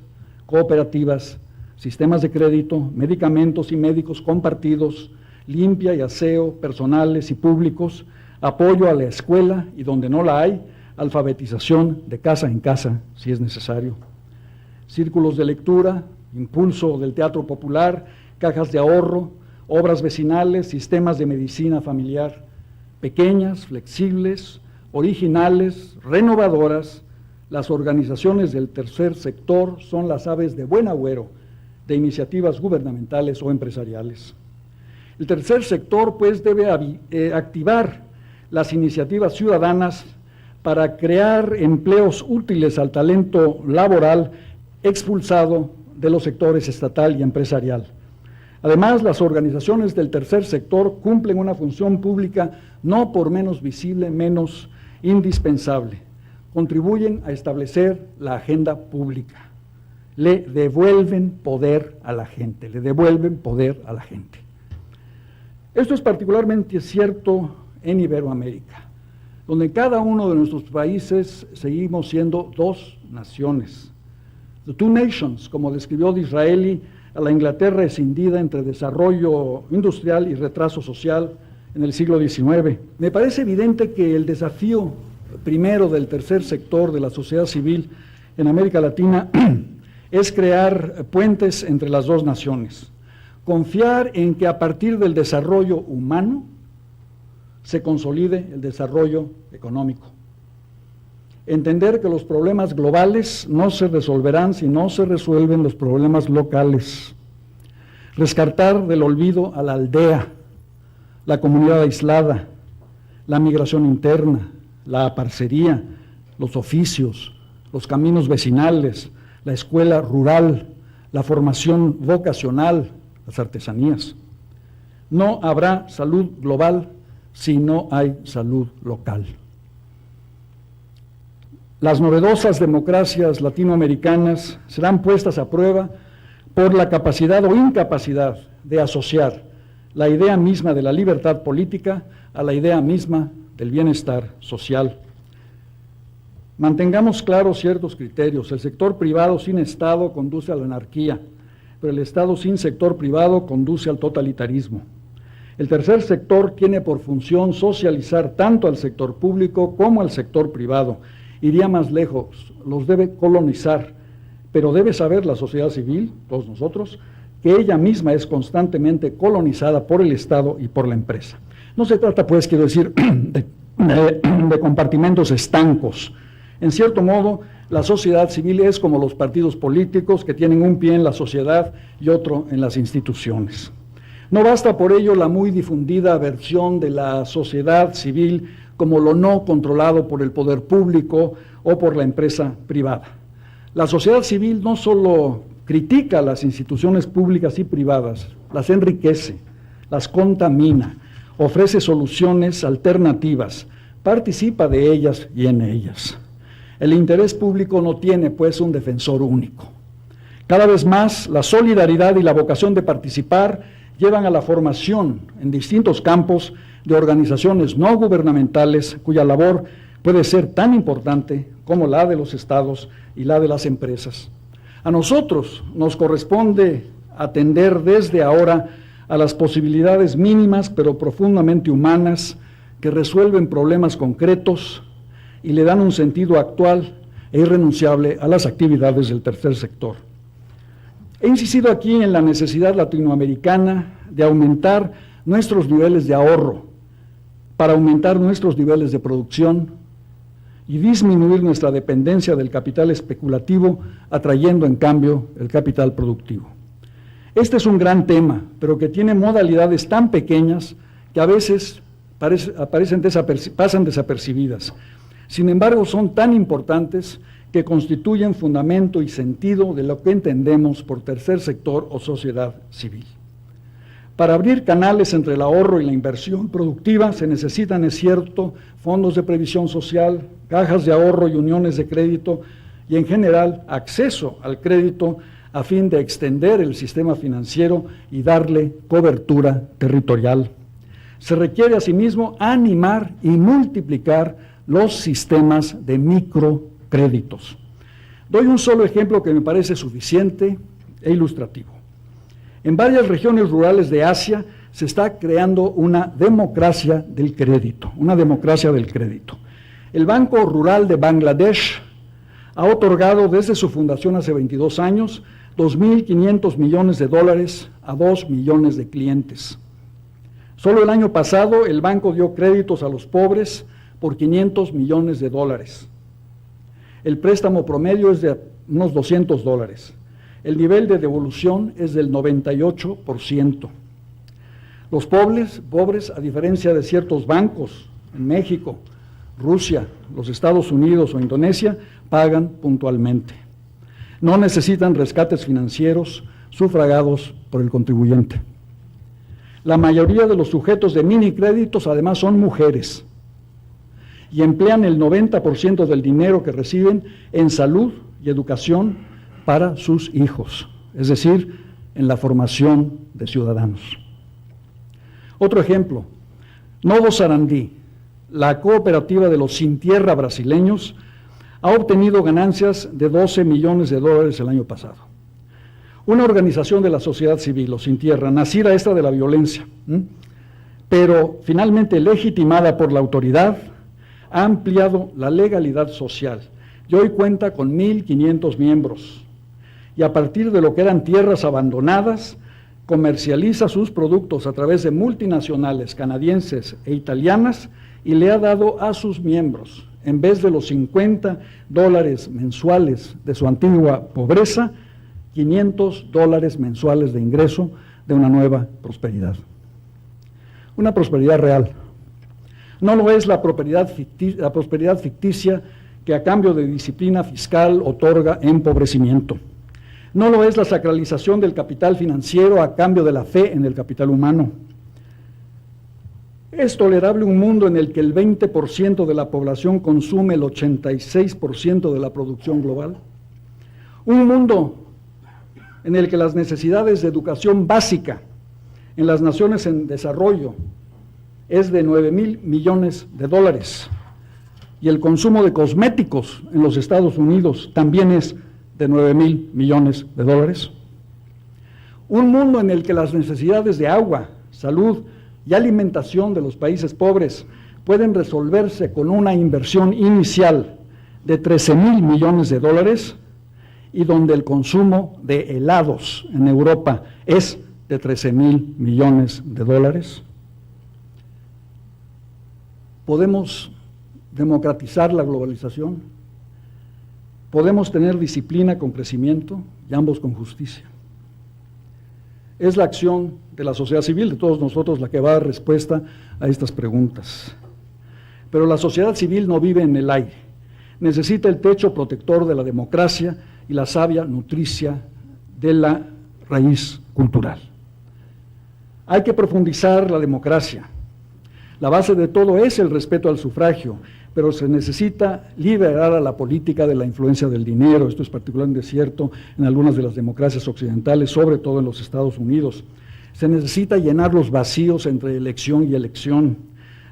cooperativas, sistemas de crédito, medicamentos y médicos compartidos, limpia y aseo personales y públicos, apoyo a la escuela y donde no la hay, alfabetización de casa en casa si es necesario. Círculos de lectura, impulso del teatro popular, cajas de ahorro, obras vecinales, sistemas de medicina familiar, pequeñas, flexibles, originales, renovadoras. Las organizaciones del tercer sector son las aves de buen agüero de iniciativas gubernamentales o empresariales. El tercer sector, pues, debe activar las iniciativas ciudadanas para crear empleos útiles al talento laboral expulsado de los sectores estatal y empresarial. Además, las organizaciones del tercer sector cumplen una función pública no por menos visible, menos indispensable. Contribuyen a establecer la agenda pública. Le devuelven poder a la gente, le devuelven poder a la gente. Esto es particularmente cierto en Iberoamérica, donde en cada uno de nuestros países seguimos siendo dos naciones. The two nations, como describió Disraeli a la Inglaterra escindida entre desarrollo industrial y retraso social en el siglo XIX. Me parece evidente que el desafío primero del tercer sector de la sociedad civil en América Latina es crear puentes entre las dos naciones, confiar en que a partir del desarrollo humano se consolide el desarrollo económico. Entender que los problemas globales no se resolverán si no se resuelven los problemas locales. Rescatar del olvido a la aldea, la comunidad aislada, la migración interna, la parcería, los oficios, los caminos vecinales, la escuela rural, la formación vocacional, las artesanías. No habrá salud global si no hay salud local. Las novedosas democracias latinoamericanas serán puestas a prueba por la capacidad o incapacidad de asociar la idea misma de la libertad política a la idea misma del bienestar social. Mantengamos claros ciertos criterios. El sector privado sin Estado conduce a la anarquía, pero el Estado sin sector privado conduce al totalitarismo. El tercer sector tiene por función socializar tanto al sector público como al sector privado. Iría más lejos, los debe colonizar, pero debe saber la sociedad civil, todos nosotros, que ella misma es constantemente colonizada por el Estado y por la empresa. No se trata, pues, quiero decir, de compartimentos estancos. En cierto modo, la sociedad civil es como los partidos políticos que tienen un pie en la sociedad y otro en las instituciones. No basta por ello la muy difundida versión de la sociedad civil como lo no controlado por el poder público o por la empresa privada. La sociedad civil no solo critica las instituciones públicas y privadas, las enriquece, las contamina, ofrece soluciones alternativas, participa de ellas y en ellas. El interés público no tiene, pues, un defensor único. Cada vez más, la solidaridad y la vocación de participar llevan a la formación en distintos campos de organizaciones no gubernamentales cuya labor puede ser tan importante como la de los estados y la de las empresas. A nosotros nos corresponde atender desde ahora a las posibilidades mínimas pero profundamente humanas que resuelven problemas concretos y le dan un sentido actual e irrenunciable a las actividades del tercer sector. He insistido aquí en la necesidad latinoamericana de aumentar nuestros niveles de ahorro para aumentar nuestros niveles de producción y disminuir nuestra dependencia del capital especulativo, atrayendo en cambio el capital productivo. Este es un gran tema, pero que tiene modalidades tan pequeñas que a veces pasan desapercibidas. Sin embargo, son tan importantes que constituyen fundamento y sentido de lo que entendemos por tercer sector o sociedad civil. Para abrir canales entre el ahorro y la inversión productiva se necesitan, es cierto, fondos de previsión social, cajas de ahorro y uniones de crédito y, en general, acceso al crédito a fin de extender el sistema financiero y darle cobertura territorial. Se requiere, asimismo, animar y multiplicar los sistemas de microcréditos. Doy un solo ejemplo que me parece suficiente e ilustrativo. En varias regiones rurales de Asia se está creando una democracia del crédito, El Banco Rural de Bangladesh ha otorgado desde su fundación hace 22 años 2.500 millones de dólares a 2 millones de clientes. Solo el año pasado el banco dio créditos a los pobres por 500 millones de dólares. El préstamo promedio es de unos $200. El nivel de devolución es del 98%. Los pobres, a diferencia de ciertos bancos en México, Rusia, los Estados Unidos o Indonesia, pagan puntualmente. No necesitan rescates financieros sufragados por el contribuyente. La mayoría de los sujetos de minicréditos además son mujeres y emplean el 90% del dinero que reciben en salud y educación para sus hijos, es decir, en la formación de ciudadanos. Otro ejemplo, Novo Sarandí, la cooperativa de los sin tierra brasileños, ha obtenido ganancias de 12 millones de dólares el año pasado. Una organización de la sociedad civil, los sin tierra, nacida esta de la violencia, pero finalmente legitimada por la autoridad, ha ampliado la legalidad social y hoy cuenta con 1.500 miembros. Y a partir de lo que eran tierras abandonadas, comercializa sus productos a través de multinacionales canadienses e italianas y le ha dado a sus miembros, en vez de los $50 mensuales de su antigua pobreza, $500 mensuales de ingreso de una nueva prosperidad. Una prosperidad real. No lo es la prosperidad ficticia que a cambio de disciplina fiscal otorga empobrecimiento. No lo es la sacralización del capital financiero a cambio de la fe en el capital humano. ¿Es tolerable un mundo en el que el 20% de la población consume el 86% de la producción global? Un mundo en el que las necesidades de educación básica en las naciones en desarrollo es de 9,000 millones de dólares y el consumo de cosméticos en los Estados Unidos también es de 9,000 millones de dólares. Un mundo en el que las necesidades de agua, salud y alimentación de los países pobres pueden resolverse con una inversión inicial de 13,000 millones de dólares y donde el consumo de helados en Europa es de 13,000 millones de dólares. ¿Podemos democratizar la globalización? ¿Podemos tener disciplina con crecimiento y ambos con justicia? Es la acción de la sociedad civil, de todos nosotros, la que va a dar respuesta a estas preguntas. Pero la sociedad civil no vive en el aire. Necesita el techo protector de la democracia y la savia nutricia de la raíz cultural. Hay que profundizar la democracia. La base de todo es el respeto al sufragio, pero se necesita liberar a la política de la influencia del dinero. Esto es particularmente cierto en algunas de las democracias occidentales, sobre todo en los Estados Unidos. Se necesita llenar los vacíos entre elección y elección,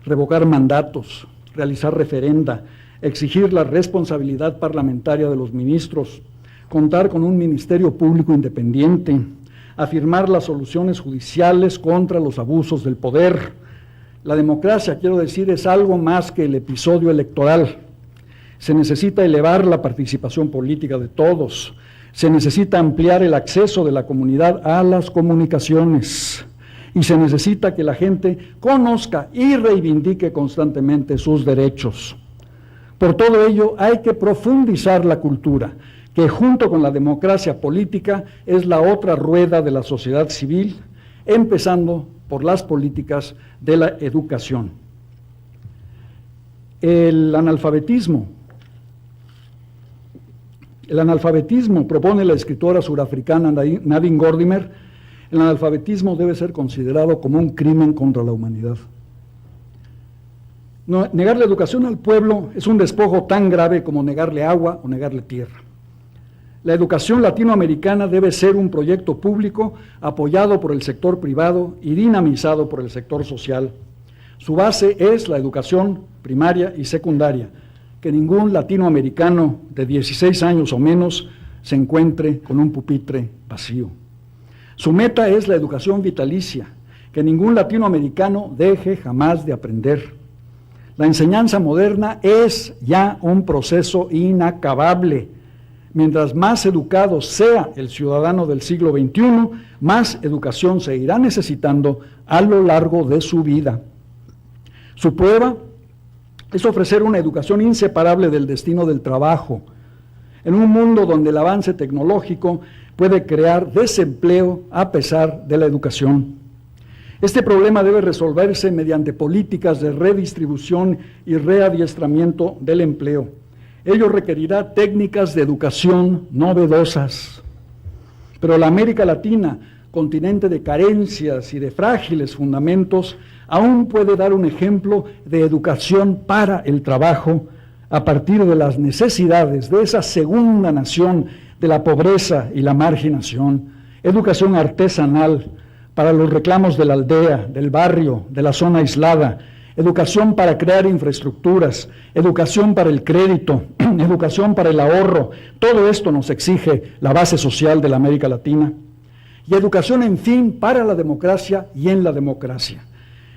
revocar mandatos, realizar referenda, exigir la responsabilidad parlamentaria de los ministros, contar con un ministerio público independiente, afirmar las soluciones judiciales contra los abusos del poder. La democracia, quiero decir, es algo más que el episodio electoral. Se necesita elevar la participación política de todos. Se necesita ampliar el acceso de la comunidad a las comunicaciones. Y se necesita que la gente conozca y reivindique constantemente sus derechos. Por todo ello, hay que profundizar la cultura, que junto con la democracia política es la otra rueda de la sociedad civil, empezando por las políticas de la educación. El analfabetismo, propone la escritora surafricana Nadine Gordimer, el analfabetismo debe ser considerado como un crimen contra la humanidad. Negar la educación al pueblo es un despojo tan grave como negarle agua o negarle tierra. La educación latinoamericana debe ser un proyecto público apoyado por el sector privado y dinamizado por el sector social. Su base es la educación primaria y secundaria, que ningún latinoamericano de 16 años o menos se encuentre con un pupitre vacío. Su meta es la educación vitalicia, que ningún latinoamericano deje jamás de aprender. La enseñanza moderna es ya un proceso inacabable. Mientras más educado sea el ciudadano del siglo XXI, más educación se irá necesitando a lo largo de su vida. Su prueba es ofrecer una educación inseparable del destino del trabajo, en un mundo donde el avance tecnológico puede crear desempleo a pesar de la educación. Este problema debe resolverse mediante políticas de redistribución y readiestramiento del empleo. Ello requerirá técnicas de educación novedosas. Pero la América Latina, continente de carencias y de frágiles fundamentos, aún puede dar un ejemplo de educación para el trabajo a partir de las necesidades de esa segunda nación de la pobreza y la marginación. Educación artesanal para los reclamos de la aldea, del barrio, de la zona aislada. Educación para crear infraestructuras, educación para el crédito, educación para el ahorro. Todo esto nos exige la base social de la América Latina. Y educación, en fin, para la democracia y en la democracia.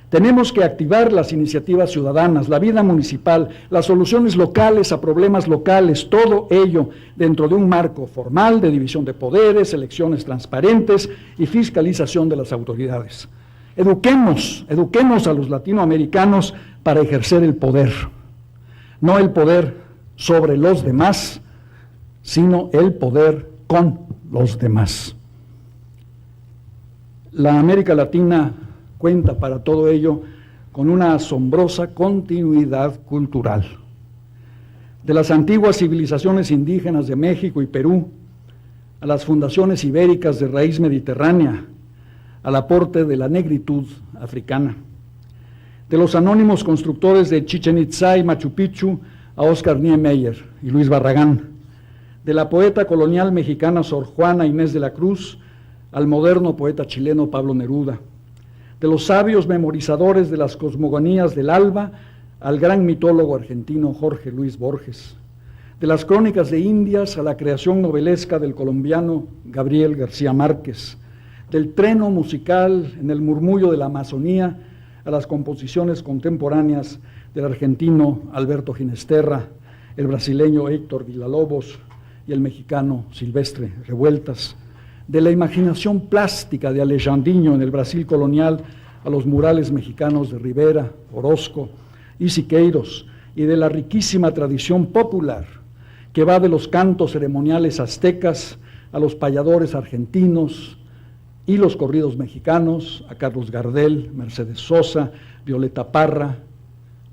Tenemos que activar las iniciativas ciudadanas, la vida municipal, las soluciones locales a problemas locales, todo ello dentro de un marco formal de división de poderes, elecciones transparentes y fiscalización de las autoridades. Eduquemos a los latinoamericanos para ejercer el poder, no el poder sobre los demás, sino el poder con los demás. La América Latina cuenta para todo ello con una asombrosa continuidad cultural. De las antiguas civilizaciones indígenas de México y Perú, a las fundaciones ibéricas de raíz mediterránea, al aporte de la negritud africana. De los anónimos constructores de Chichén Itzá y Machu Picchu a Oscar Niemeyer y Luis Barragán. de la poeta colonial mexicana Sor Juana Inés de la Cruz al moderno poeta chileno Pablo Neruda, de los sabios memorizadores de las cosmogonías del alba al gran mitólogo argentino Jorge Luis Borges, de las crónicas de Indias a la creación novelesca del colombiano Gabriel García Márquez, del treno musical en el murmullo de la Amazonía a las composiciones contemporáneas del argentino Alberto Ginestera, el brasileño Héctor Villalobos y el mexicano Silvestre Revueltas, de la imaginación plástica de Alejandrinho en el Brasil colonial a los murales mexicanos de Rivera, Orozco y Siqueiros, y de la riquísima tradición popular que va de los cantos ceremoniales aztecas a los payadores argentinos y los corridos mexicanos, a Carlos Gardel, Mercedes Sosa, Violeta Parra,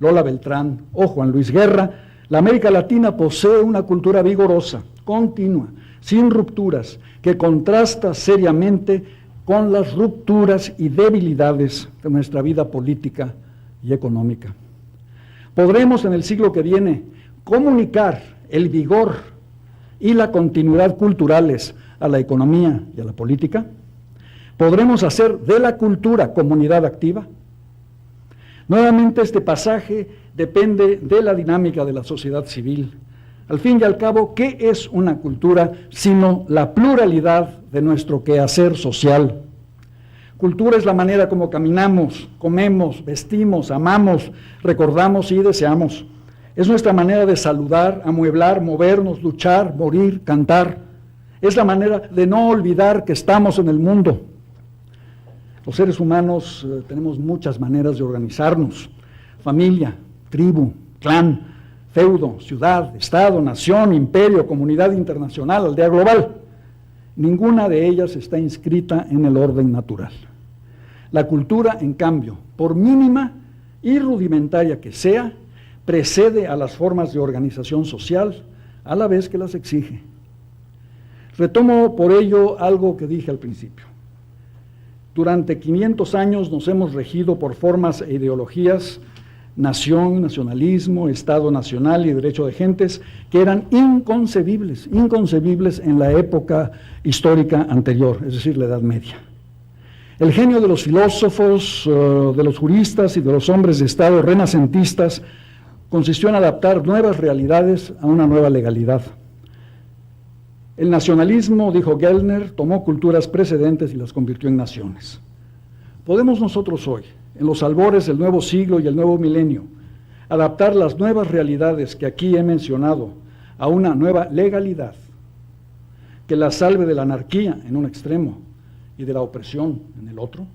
Lola Beltrán o Juan Luis Guerra. La América Latina posee una cultura vigorosa, continua, sin rupturas, que contrasta seriamente con las rupturas y debilidades de nuestra vida política y económica. ¿Podremos en el siglo que viene comunicar el vigor y la continuidad culturales a la economía y a la política? ¿Podremos hacer de la cultura comunidad activa? Nuevamente, este pasaje depende de la dinámica de la sociedad civil. Al fin y al cabo, ¿qué es una cultura sino la pluralidad de nuestro quehacer social? Cultura es la manera como caminamos, comemos, vestimos, amamos, recordamos y deseamos. Es nuestra manera de saludar, amueblar, movernos, luchar, morir, cantar. Es la manera de no olvidar que estamos en el mundo. Los seres humanos tenemos muchas maneras de organizarnos: familia, tribu, clan, feudo, ciudad, estado, nación, imperio, comunidad internacional, aldea global. Ninguna de ellas está inscrita en el orden natural. La cultura, en cambio, por mínima y rudimentaria que sea, precede a las formas de organización social a la vez que las exige. Retomo por ello algo que dije al principio. Durante 500 años nos hemos regido por formas e ideologías, nación, nacionalismo, Estado nacional y derecho de gentes, que eran inconcebibles en la época histórica anterior, es decir, la Edad Media. El genio de los filósofos, de los juristas y de los hombres de Estado renacentistas consistió en adaptar nuevas realidades a una nueva legalidad. El nacionalismo, dijo Gellner, tomó culturas precedentes y las convirtió en naciones. ¿Podemos nosotros hoy, en los albores del nuevo siglo y el nuevo milenio, adaptar las nuevas realidades que aquí he mencionado a una nueva legalidad que la salve de la anarquía en un extremo y de la opresión en el otro?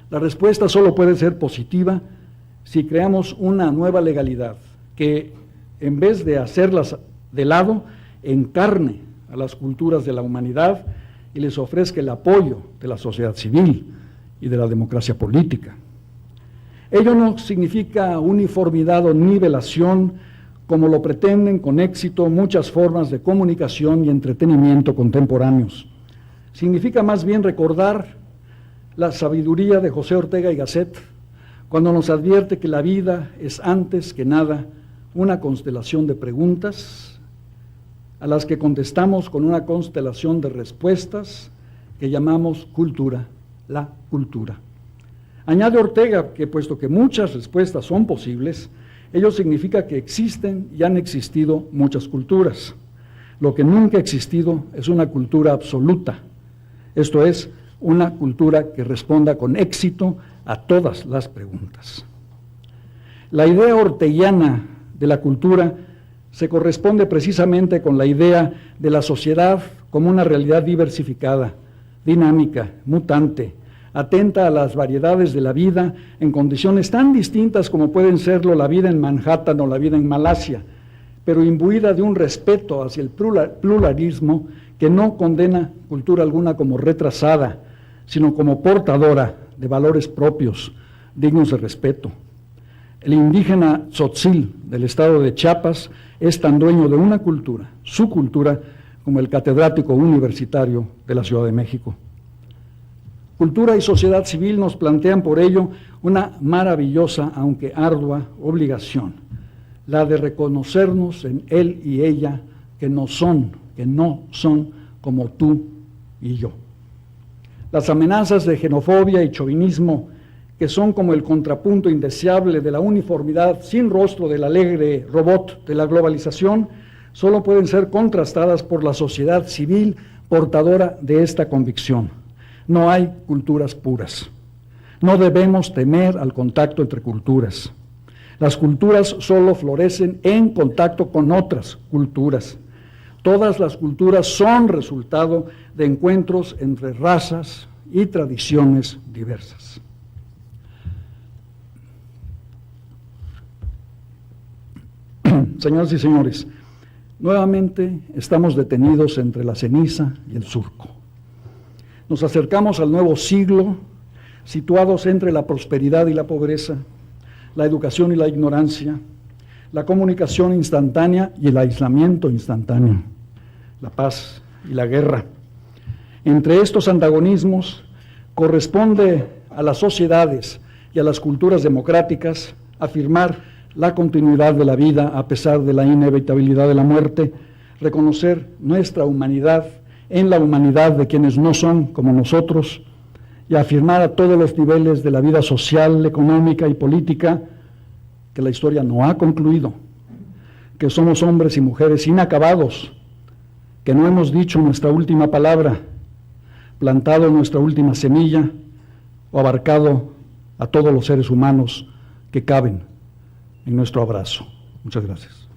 La respuesta solo puede ser positiva si creamos una nueva legalidad que, en vez de hacerlas de lado, encarne a las culturas de la humanidad y les ofrezca el apoyo de la sociedad civil y de la democracia política. Ello no significa uniformidad o nivelación, como lo pretenden con éxito muchas formas de comunicación y entretenimiento contemporáneos. Significa más bien recordar la sabiduría de José Ortega y Gasset, cuando nos advierte que la vida es antes que nada una constelación de preguntas, a las que contestamos con una constelación de respuestas que llamamos cultura, la cultura. Añade Ortega que, puesto que muchas respuestas son posibles, ello significa que existen y han existido muchas culturas. Lo que nunca ha existido es una cultura absoluta, esto es, una cultura que responda con éxito a todas las preguntas. La idea orteguiana de la cultura se corresponde precisamente con la idea de la sociedad como una realidad diversificada, dinámica, mutante, atenta a las variedades de la vida en condiciones tan distintas como pueden serlo la vida en Manhattan o la vida en Malasia, pero imbuida de un respeto hacia el pluralismo que no condena cultura alguna como retrasada, sino como portadora de valores propios, dignos de respeto. El indígena tzotzil del estado de Chiapas es tan dueño de una cultura, su cultura, como el catedrático universitario de la Ciudad de México. Cultura y sociedad civil nos plantean por ello una maravillosa, aunque ardua, obligación, la de reconocernos en él y ella que no son como tú y yo. Las amenazas de xenofobia y chauvinismo, que son como el contrapunto indeseable de la uniformidad sin rostro del alegre robot de la globalización, solo pueden ser contrastadas por la sociedad civil portadora de esta convicción. No hay culturas puras. No debemos temer al contacto entre culturas. Las culturas solo florecen en contacto con otras culturas. Todas las culturas son resultado de encuentros entre razas y tradiciones diversas. Señoras y señores, nuevamente estamos detenidos entre la ceniza y el surco. Nos acercamos al nuevo siglo, situados entre la prosperidad y la pobreza, la educación y la ignorancia, la comunicación instantánea y el aislamiento instantáneo, la paz y la guerra. Entre estos antagonismos corresponde a las sociedades y a las culturas democráticas afirmar la continuidad de la vida a pesar de la inevitabilidad de la muerte, reconocer nuestra humanidad en la humanidad de quienes no son como nosotros y afirmar a todos los niveles de la vida social, económica y política que la historia no ha concluido, que somos hombres y mujeres inacabados, que no hemos dicho nuestra última palabra, plantado nuestra última semilla o abarcado a todos los seres humanos que caben en nuestro abrazo. Muchas gracias.